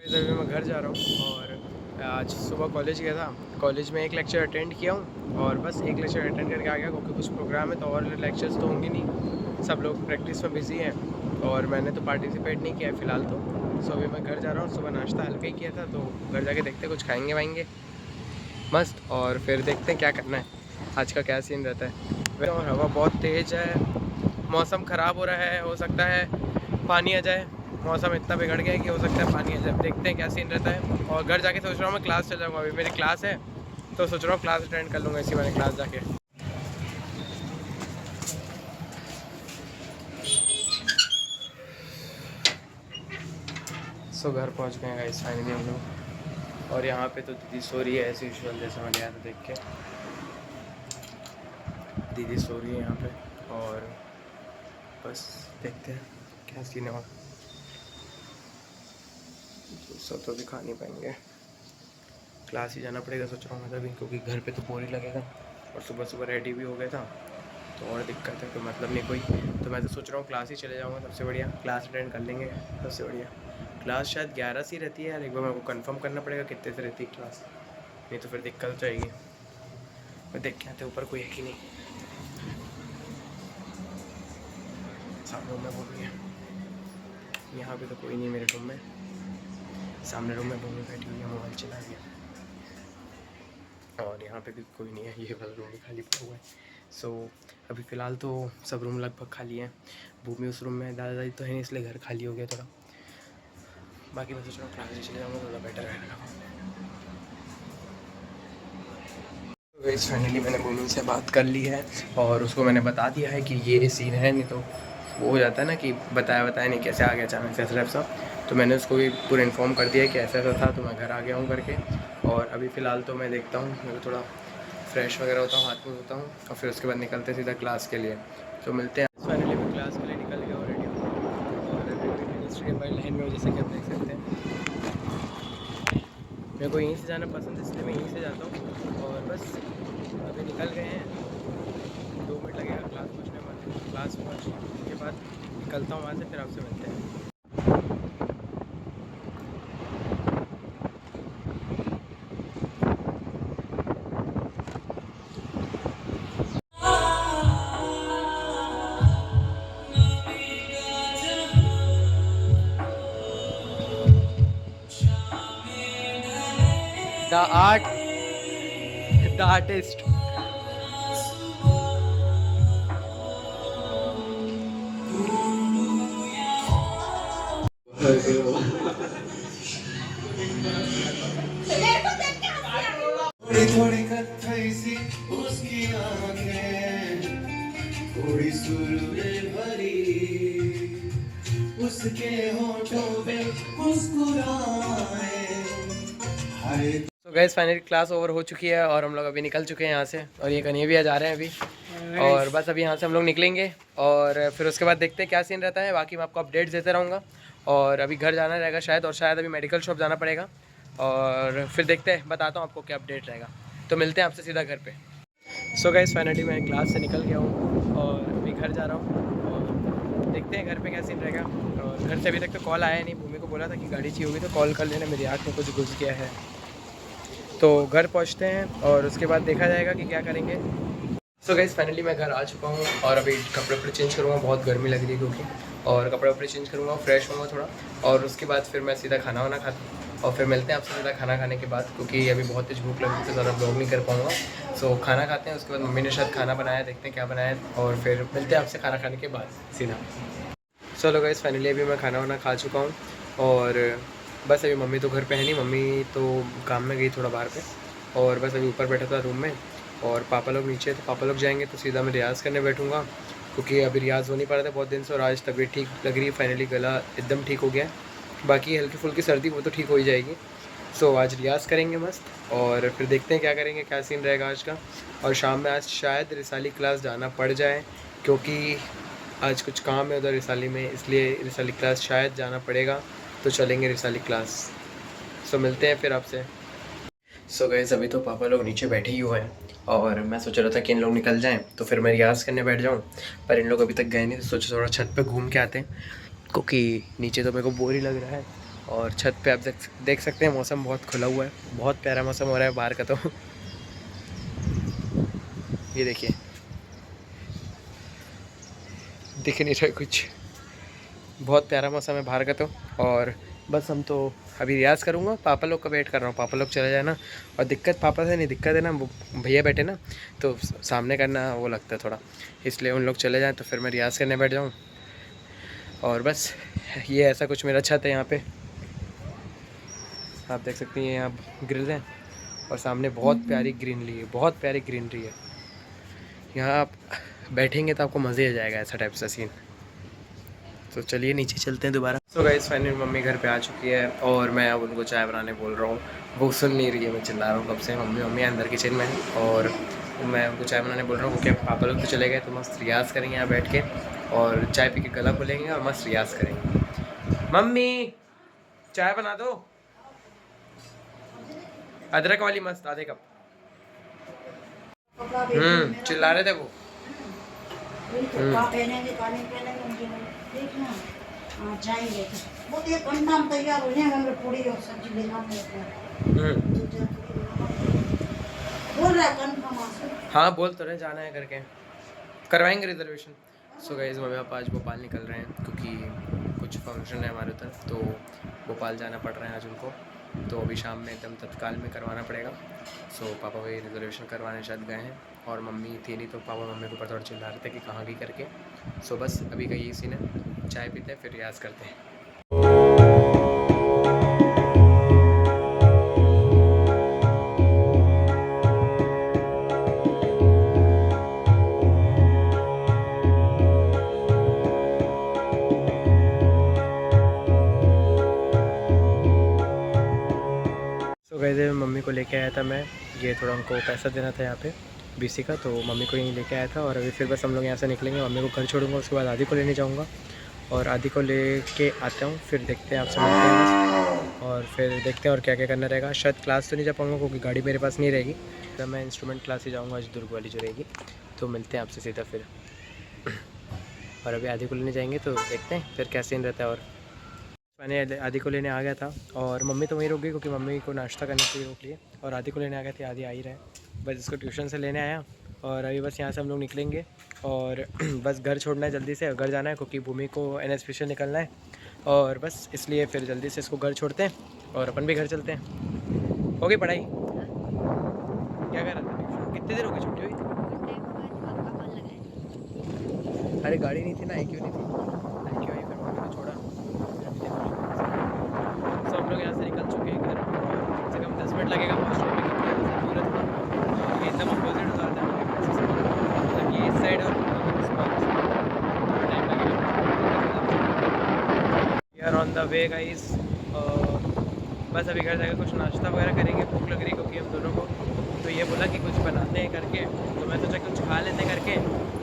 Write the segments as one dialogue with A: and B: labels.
A: अभी मैं घर जा रहा हूँ और आज सुबह कॉलेज गया था। कॉलेज में एक लेक्चर अटेंड किया हूँ और बस एक लेक्चर अटेंड करके आ गया, क्योंकि कुछ प्रोग्राम है तो और लेक्चर्स तो होंगे नहीं, सब लोग प्रैक्टिस में बिज़ी हैं और मैंने तो पार्टिसिपेट नहीं किया है फ़िलहाल तो। सो अभी मैं घर जा रहा हूँ। सुबह नाश्ता हल्का ही किया था, तो घर जाके देखते कुछ खाएँगे वाएंगे मस्त, और फिर देखते हैं क्या करना है, आज का क्या सीन रहता है। और हवा बहुत तेज़ है, मौसम ख़राब हो रहा है, हो सकता है पानी आ जाए। मौसम इतना बिगड़ गया है कि हो सकता है पानी आ जाए। देखते हैं क्या सीन रहता है। और घर जाके सोच रहा हूँ मैं क्लास चल जाऊँगा। अभी मेरी क्लास है तो सोच रहा हूँ क्लास अटेंड कर लूँगा इसी मैंने क्लास जाके। सो घर पहुँच गए गाइस फाइनली हम लोग। और यहाँ पे तो दीदी सो रही है एज यूजुअल, जैसे मैं गया था देख के। दीदी सो रही है यहाँ पे और बस देखते हैं क्या सीन है। और सो तो भी खा नहीं पाएंगे, क्लास ही जाना पड़ेगा सोच रहा हूँ मैं तभी, क्योंकि घर पे तो बोर ही लगेगा। और सुबह सुबह रेडी भी हो गया था तो और दिक्कत है, कोई मतलब नहीं कोई। तो मैं तो सोच रहा हूँ क्लास ही चले जाऊँगा, सबसे बढ़िया क्लास अटेंड कर लेंगे सबसे बढ़िया। क्लास शायद 11 से ही रहती है यार, एक बार मेरे को कंफर्म करना पड़ेगा कितने से रहती है क्लास, नहीं तो फिर दिक्कत हो जाएगी। मैं देख के आते ऊपर कोई है कि नहीं। सामने रूम में मम्मी है, यहाँ पे तो कोई नहीं मेरे रूम में। सामने रूम में मम्मी बैठी हुई है, मोबाइल चला रही है। और यहाँ पे भी कोई नहीं है, ये वाला रूम भी खाली पड़ा हुआ है। सो अभी फ़िलहाल तो सब रूम लगभग खाली हैं। भूमि उस रूम में, दादा दादी तो है इसलिए घर खाली हो गया थोड़ा। बाकी मैं सोच रहा हूँ क्लास ही चले जाऊँगा, ज़्यादा बेटर रहेगा। गाइस फाइनली मैंने भूमि से बात कर ली है और उसको मैंने बता दिया है कि ये सीन है, नहीं तो वो हो जाता है ना कि बताया नहीं कैसे आ गया अचानक से ऐसा सब। तो मैंने उसको भी पूरा इन्फॉर्म कर दिया है कि ऐसा ऐसा था, तो मैं घर आ गया हूँ करके। और अभी फ़िलहाल तो मैं देखता हूँ, मेरे को थोड़ा फ्रेश वगैरह होता हूँ, हाथ मुँह धोता हूँ और फिर उसके बाद निकलते सीधा क्लास के लिए। तो मिलते हैं। फाइनली मैं क्लास के लिए निकल गया ऑलरेडी और अभी स्टूडियो बाई लाइन में, जैसे कि आप देख सकते हैं। मेरे को यहीं से जाना पसंद है इसलिए मैं यहीं से जाता हूँ। और बस अभी निकल गए हैं, 2 मिनट लगेगा क्लास पहुँचने में। क्लास पहुँचने के बाद निकलता हूँ वहाँ से, फिर आपसे मिलते हैं। The art, the artist. थोड़ी थोड़ी कत्थई सी उसकी आंखें, थोड़ी सुर्मे भरी उसके होठों पे मुस्कुराए। तो गैस फाइनली क्लास ओवर हो चुकी है और हम लोग अभी निकल चुके हैं यहाँ से। और ये कन्हैया भी आ जा रहे हैं अभी। और बस अभी यहाँ से हम लोग निकलेंगे और फिर उसके बाद देखते हैं क्या सीन रहता है। बाकी मैं आपको अपडेट्स देते रहूँगा। और अभी घर जाना रहेगा शायद, और शायद अभी मेडिकल शॉप जाना पड़ेगा। और फिर देखते हैं, बताता हूँ आपको क्या अपडेट रहेगा। तो मिलते हैं आपसे सीधा घर पे। सो गाइस फाइनली मैं क्लास से निकल गया हूँ और अभी घर जा रहा हूँ और देखते हैं घर पे क्या सीन रहेगा। और घर से अभी तक तो कॉल आया नहीं। भूमि को बोला था कि गाड़ी चाहिए होगी तो कॉल कर लेना, मेरी आँख में कुछ घुस गया है। तो घर पहुँचते हैं और उसके बाद देखा जाएगा कि क्या करेंगे। सो गाइस फाइनली मैं घर आ चुका हूँ और अभी कपड़े वपड़े चेंज करूँगा, बहुत गर्मी लग रही है क्योंकि। और कपड़े वपड़े चेंज करूँगा, फ्रेश होऊंगा थोड़ा, और उसके बाद फिर मैं सीधा खाना वाना खाता और फिर मिलते हैं आपसे सीधा खाना खाने के बाद, क्योंकि अभी बहुत तेज भूख लग रही है तो ज़्यादा ब्लॉग नहीं कर पाऊँगा। सो खाना खाते हैं, उसके बाद मम्मी ने शायद खाना बनाया, देखते हैं क्या बनाया, और फिर मिलते हैं आपसे खाना खाने के बाद सीधा। चलो गाइस फाइनली अभी मैं खाना वाना खा चुका हूँ और बस अभी मम्मी तो घर पे है नहीं, मम्मी तो काम में गई थोड़ा बाहर पे। और बस अभी ऊपर बैठा था रूम में और पापा लोग नीचे, तो पापा लोग जाएंगे तो सीधा मैं रियाज़ करने बैठूँगा, क्योंकि अभी रियाज़ हो नहीं पा रहा था बहुत दिन से। और आज तबीयत ठीक लग रही है, फाइनली गला एकदम ठीक हो गया है। बाकी हल्की फुल्की सर्दी वो तो ठीक हो ही जाएगी। सो आज रियाज़ करेंगे मस्त और फिर देखते हैं क्या करेंगे, क्या सीन रहेगा आज का। और शाम में आज शायद रिसाली क्लास जाना पड़ जाए, क्योंकि आज कुछ काम है उधर रिसाली में, इसलिए रिसाली क्लास शायद जाना पड़ेगा। तो चलेंगे रिसाली क्लास। सो मिलते हैं फिर आपसे। सो गाइस अभी तो पापा लोग नीचे बैठे ही हुए हैं और मैं सोच रहा था कि इन लोग निकल जाएं तो फिर मैं रियाज़ करने बैठ जाऊं, पर इन लोग अभी तक गए नहीं, तो सोचा थोड़ा छत पे घूम के आते हैं, क्योंकि नीचे तो मेरे को बोर ही लग रहा है। और छत पे आप देख सकते हैं मौसम बहुत खुला हुआ है, बहुत प्यारा मौसम हो रहा है बाहर का। तो ये देखिए, दिख नहीं रहा कुछ, बहुत प्यारा मौसम है बाहर का। तो और बस हम तो अभी रियाज़ करूँगा, पापा लोग का वेट कर रहा हूँ, पापा लोग चले जाए ना। और दिक्कत पापा से नहीं, दिक्कत है ना वो भैया बैठे ना, तो सामने करना वो लगता है थोड़ा, इसलिए उन लोग चले जाएँ तो फिर मैं रियाज़ करने बैठ जाऊँ। और बस ये ऐसा कुछ मेरा छत है यहाँ पे, आप देख सकती हैं यहाँ ग्रिल हैं और सामने बहुत प्यारी ग्रीनरी है, बहुत प्यारी ग्रीनरी है। यहाँ आप बैठेंगे तो आपको मज़े आ जाएगा, ऐसा टाइप सा सीन। तो चलिए नीचे चलते हैं दोबारा। सो गाइस फाइनली मम्मी घर पे आ चुकी है और मैं अब उनको चाय बनाने बोल रहा हूँ, वो सुन नहीं रही है, मैं चिल्ला रहा हूँ कब से। मम्मी अंदर किचन में है और मैं उनको चाय बनाने बोल रहा हूँ क्योंकि पापा लोग तो चले गए, तो मस्त रियाज़ करेंगे यहाँ बैठ के और चाय पी के गला खोलेंगे और मस्त रियाज़ करेंगे। मम्मी चाय बना दो, अदरक वाली मस्त, आधे कप। चिल्ला रहे थे वो।
B: जाएंगे वो तो एक घंटा में तैयार हो जाएंगे, हमें पूरी और सब्जी लेना पड़ेगा। बोल रहा है कंफर्म।
A: हाँ बोल तो रहे जाना है करके, करवाएंगे reservation. So guys mummy papa आज भोपाल निकल रहे हैं क्योंकि कुछ फंक्शन है हमारे उधर, तो भोपाल जाना पड़ रहा है आज उनको। तो अभी शाम में एकदम तत्काल में करवाना पड़ेगा। सो पापा वही रिजर्वेशन करवाने शायद गए हैं और मम्मी थी नहीं, तो पापा मम्मी के ऊपर थोड़ा चिल्ला रहे थे कि कहाँ गई करके। सो बस अभी का यही सीन है, चाय पीते हैं फिर रियाज़ करते हैं। वैसे मम्मी को लेके आया था मैं, ये थोड़ा उनको पैसा देना था यहाँ पे बीसी का, तो मम्मी को यहीं लेके आया था। और अभी फिर बस हम लोग यहाँ से निकलेंगे, मम्मी को घर छोड़ूंगा, उसके बाद आदि को लेने जाऊँगा और आदि को लेके आता हूँ, फिर देखते हैं, आपसे मिलते हैं और फिर देखते हैं और क्या क्या करना रहेगा। शायद क्लास तो नहीं जा पाऊँगा क्योंकि गाड़ी मेरे पास नहीं रहेगी, तो मैं इंस्ट्रूमेंट क्लास ही जाऊँगा आज, दुर्ग वाली जो रहेगी। तो मिलते हैं आपसे सीधा फिर। और अभी आदि को लेने जाएंगे तो देखते हैं फिर क्या सीन रहता है। और मैंने आदि को लेने आ गया था और मम्मी तो वहीं रुक गई क्योंकि मम्मी को नाश्ता करने के लिए रोक लिए, और आदि को लेने आ गए थे, आदि आ ही रहे, बस इसको ट्यूशन से लेने आया। और अभी बस यहाँ से हम लोग निकलेंगे और बस घर छोड़ना है, जल्दी से घर जाना है क्योंकि भूमि को NSP निकलना है। और बस इसलिए फिर जल्दी से इसको घर छोड़ते हैं और अपन भी घर चलते हैं। हो गई पढ़ाई? क्या कर रहा था? कितने देर हो गई छुट्टी हुई? अरे गाड़ी नहीं थी ना, क्यों नहीं थी, क्यों आई, फिर मम्मी ने छोड़ा। तो हम लोग यहाँ से निकल चुके हैं घर, कम से कम 10 मिनट लगेगा पहुँचने में क्योंकि यहाँ से दूर है। ये एकदम अपोजिट हो जाता है, मतलब ये इस साइड और टाइम लगेगा। We are on the way guys, बस अभी घर जाकर कुछ नाश्ता वगैरह करेंगे, भूख लग रही क्योंकि हम दोनों को। तो ये बोला कि कुछ बनाते हैं करके, तो मैं सोचा कुछ खा लेते हैं करके,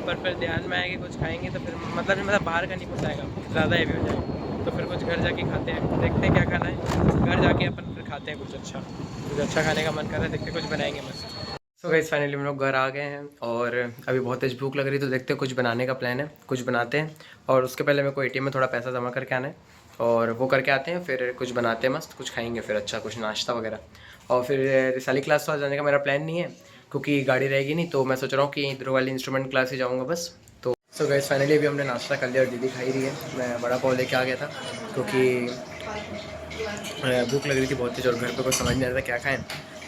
A: पर फिर ध्यान में आया कि कुछ खाएंगे तो फिर मतलब बाहर का नहीं पोसाएगा, ज़्यादा हैवी हो जाएगा, तो फिर कुछ घर जाके खाते हैं, देखते हैं क्या खाना है, घर जाके अपन फिर खाते हैं कुछ अच्छा खाने का मन कर रहा है, देखते कुछ बनाएंगे मस्त। सो गाइस फाइनली हम लोग घर आ गए हैं और अभी बहुत तेज भूख लग रही, तो देखते हैं कुछ बनाने का प्लान है, कुछ बनाते हैं। और उसके पहले मेरे को ATM में थोड़ा पैसा जमा करके आना है और वो करके आते हैं, फिर कुछ बनाते हैं मस्त, कुछ खाएंगे फिर अच्छा कुछ नाश्ता वगैरह। और फिर रिसाली क्लास तो आज जाने का मेरा प्लान नहीं है क्योंकि गाड़ी रहेगी नहीं, तो मैं सोच रहा हूँ कि इधर वाली इंस्ट्रूमेंट क्लास ही जाऊँगा बस। तो सो गाइस फाइनली अभी हमने नाश्ता कर लिया और दीदी खाई रही है, मैं बड़ा पाव लेके आ गया था क्योंकि भूख लग रही थी बहुत तेज और घर पे कुछ समझ नहीं आ रहा था क्या खाएं,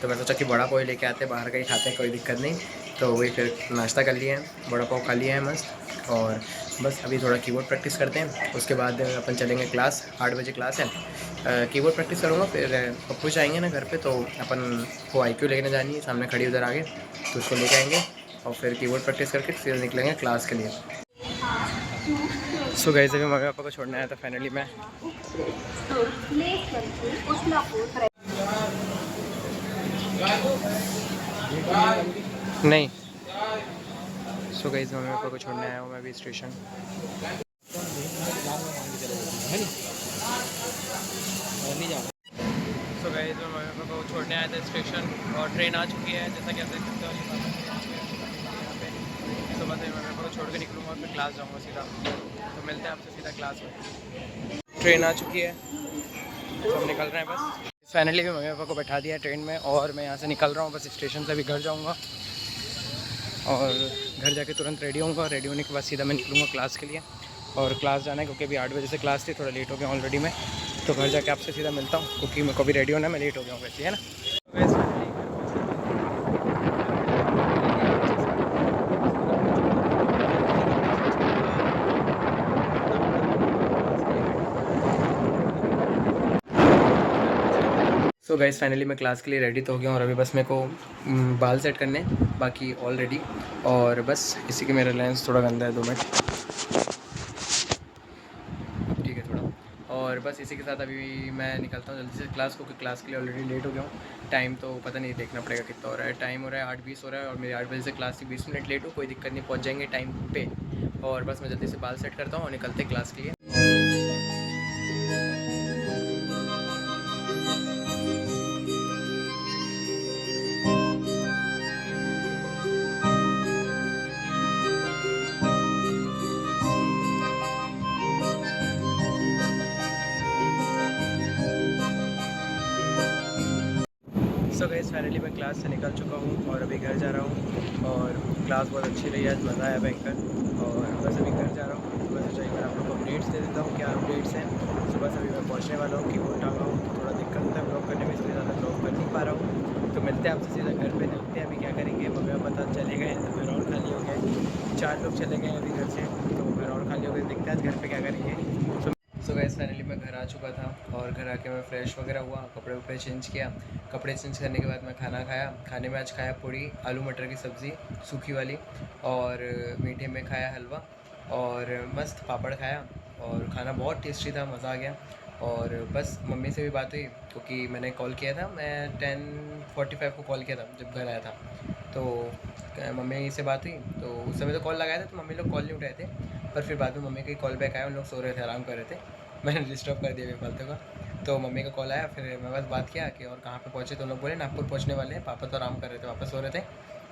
A: तो मैं सोचा कि बड़ा पाव लेके आते हैं, बाहर का ही खाते हैं, कोई दिक्कत नहीं। तो वही फिर नाश्ता कर लिए हैं, बड़ा पाव खा लिया है मस्त। और बस अभी थोड़ा कीबोर्ड प्रैक्टिस करते हैं, उसके बाद अपन चलेंगे क्लास, 8 बजे क्लास है। कीबोर्ड प्रैक्टिस करूँगा, फिर पप्पू आएंगे ना घर पे, तो अपन को IQ लेके जानी है, सामने खड़ी उधर आगे, तो उसको लेके आएंगे और फिर कीबोर्ड प्रैक्टिस करके फिर निकलेंगे क्लास के लिए। सो गाइस अभी मम्मी पापा को छोड़ने आया था फाइनली मैं। नहीं सो गाइस मम्मी पापा को छोड़ने आया हूँ मैं अभी स्टेशन। सो गाइस मैं मम्मी पापा को छोड़ने आया था स्टेशन और ट्रेन आ चुकी है, जैसा कि आप देख सकते हो यहाँ पे। तो बस मैं मम्मी पापा को छोड़ के निकलूँगा और फिर क्लास जाऊँगा सीधा, तो मिलते हैं आपसे सीधा क्लास में। ट्रेन आ चुकी है तो हम निकल रहे हैं बस। फाइनली भी मम्मी पापा को बैठा दिया ट्रेन में और मैं यहाँ से निकल रहा हूँ। बस स्टेशन से भी घर जाऊँगा और घर जाके तुरंत रेडी होऊंगा। रेडी होने के बाद सीधा मैं निकलूँगा क्लास के लिए। और क्लास जाना है क्योंकि अभी 8 बजे से क्लास थी, थोड़ा लेट हो गया ऑलरेडी मैं। तो घर जाके आपसे सीधा मिलता हूँ क्योंकि मेरे को भी रेडी होना है, मैं लेट हो गया हूँ वैसे, है ना। सो गाइस फाइनली मैं क्लास के लिए रेडी तो हो गया हूँ और अभी बस मेरे को बाल सेट करने बाकी ऑल रेडी। और बस इसी के मेरा लेंस थोड़ा गंदा है, 2 मिनट, ठीक है थोड़ा। और बस इसी के साथ अभी मैं निकलता हूँ जल्दी से क्लास को, क्योंकि क्लास के लिए ऑलरेडी लेट हो गया हूँ। टाइम तो पता नहीं, देखना पड़ेगा कितना हो रहा है। टाइम हो रहा है 8:20 हो रहा है और मेरी 8 बजे से क्लास थी, 20 मिनट लेट हो, कोई दिक्कत नहीं, पहुँच जाएंगे टाइम पे। और बस मैं जल्दी से बाल सेट करता हूँ और निकलते क्लास के लिए। सो गाइस फाइनली मैं क्लास से निकल चुका हूँ और अभी घर जा रहा हूँ। और क्लास बहुत अच्छी रही, आज मज़ा आया भयंकर। और बस अभी घर जा रहा हूँ। तो बस चाहिए मैं आप लोग को अपडेट्स दे देता हूँ, क्या अपडेट्स हैं। तो बस अभी मैं पहुँचने वाला हूँ, कीबोर्ड टांगा हूँ तो थोड़ा दिक्कत होता है ब्लॉग करने में, इसलिए ज़्यादा ब्लॉग कर नहीं पा रहा हूँ। तो मिलते हैं आपसे सीधा घर पर, देखते हैं अभी क्या करेंगे। मम्मी पापा पता चले गए तो फिर और खाली हो गए, 4 लोग चले गए अभी घर से, तो फिर और खाली हो गए, देखते हैं आज घर पर क्या करेंगे। सो गाइस फाइनली मैं घर आ चुका था और घर आके मैं फ़्रेश वगैरह हुआ, कपड़े वपड़े चेंज किया। कपड़े चेंज करने के बाद मैं खाना खाया। खाने में आज खाया पूड़ी, आलू मटर की सब्ज़ी सूखी वाली, और मीठे में खाया हलवा, और मस्त पापड़ खाया। और खाना बहुत टेस्टी था, मज़ा आ गया। और बस मम्मी से भी बात हुई क्योंकि मैंने कॉल किया था, मैं 10:45 को कॉल किया था जब घर आया था। तो मम्मी से बात हुई तो उस समय तो कॉल लगाया था तो मम्मी लोग कॉल नहीं उठाए थे, पर फिर बाद में मम्मी का कॉल बैक आया, उन लोग सो रहे थे, आराम कर रहे थे, मैंने डिस्टर्ब कर दिया बेफालतू का। तो मम्मी का कॉल आया, फिर मैं बस बात किया कि और कहाँ पे पहुँचे, तो लोग बोले नागपुर पहुँचने वाले हैं। पापा तो आराम कर रहे थे, वापस सो रहे थे,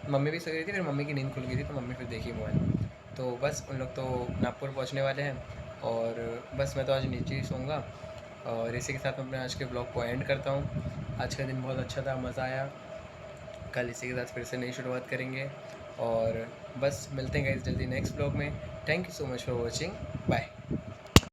A: मम्मी भी सो रही थी। फिर मम्मी की नींद खुल गई थी तो मम्मी फिर देखी मोबाइल। तो बस उन लोग तो नागपुर पहुँचने वाले हैं और बस मैं तो आज नीचे ही सोऊंगा। और इसी के साथ मैं अपने आज के ब्लॉग को एंड करता हूँ। आज का दिन बहुत अच्छा था, मज़ा आया। कल इसी के साथ फिर से नई शुरुआत करेंगे और बस मिलते हैं गाइस जल्दी नेक्स्ट ब्लॉग में। Thank you so much for watching, bye.